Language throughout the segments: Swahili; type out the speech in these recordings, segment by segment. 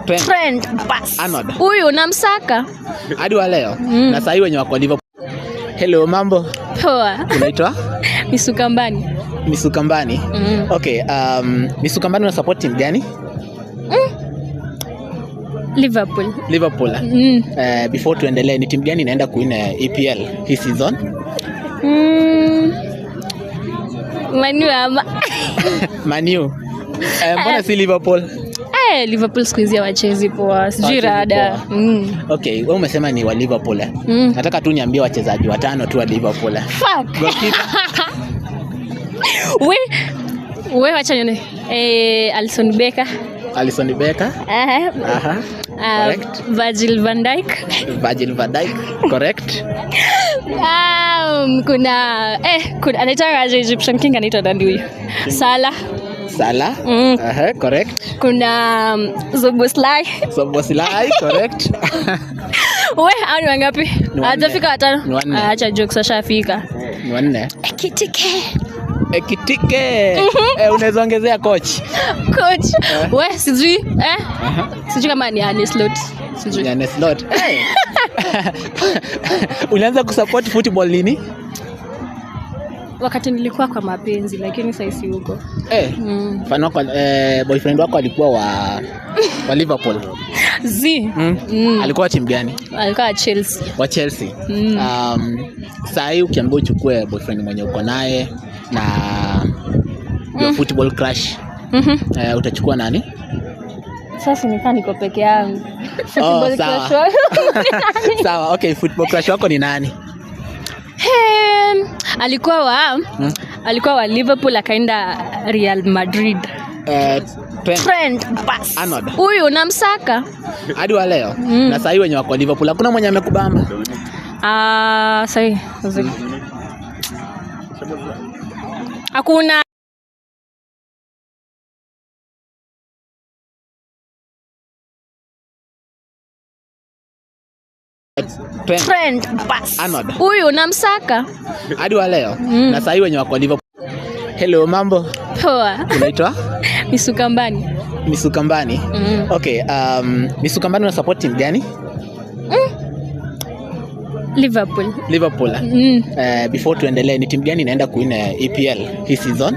Trent pass. Arnold. Huyu namsaka. Hadi wa leo. Na sasa wenye wako Liverpool. Hello, mambo. Poa. Unaitwa? Misukambani. Misukambani. Okay, Misukambani una support team gani? Liverpool. Liverpool. Before tuendelee, ni timu gani inaenda kuina EPL hii season? Manu ama. Manu. Mbona si Liverpool? Liverpool siku hizi hawachezi poa. Sijui rada. Okay, wewe umesema ni wa Liverpool. Nataka tu niambie wachezaji watano tu wa Liverpool. Fuck. Goalkeeper. Wewe wacha nione. Alisson Becker. Alisson Becker. Correct. Virgil van Dijk. Virgil van Dijk. Correct. Kuna anaitwa Egyptian King anaitwa nani huyu? Salah. Correct. Kuna Szoboszlai, correct. Wewe au ni wangapi? Hajafika watano. Acha jokes ashafika. Ni wanne. Ekitike. Unaweza ongezea coach. Wewe sijui sijui kama ni Arne Slot. Sijui Arne Slot. Unaanza kusupport football lini? Wakati nilikuwa kwa mapenzi lakini sasa si huko. Mfano kwa boyfriend wako alikuwa wa Liverpool. Alikuwa timu gani? Alikuwa Chelsea. Wa Chelsea. Sasa hivi ukiambiwa uchukue boyfriend mwenye uko naye na your football crush, utachukua nani? Sasa niko peke yangu. Football crush. Sawa, okay, football crush wako ni nani? Alikuwa wa Liverpool akaenda Real Madrid. Trent pass. Arnold. Huyu namsaka. Hadi wa leo. Na sasa wenye wako Liverpool hakuna mwenye amekubamba. Sasa hakuna. Trent pass. Arnold. Huyu namsaka. Hadi wa leo. Na sasa wenye wako Liverpool. Hello, mambo. Poa. Unaitwa? Misukambani. Misukambani. Okay, Misukambani una support team gani? Liverpool. Before tuendelee, ni timu gani inaenda kuina EPL hii season?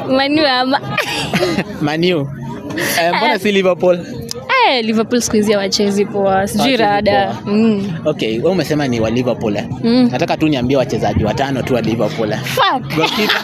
Manu ama. Manu. Mbona si Liverpool? Liverpool siku hizi hawachezi poa. Sijui rada. Okay, wewe umesema ni wa Liverpool. Nataka tu niambie wachezaji watano tu wa Liverpool. Fuck. Goalkeeper.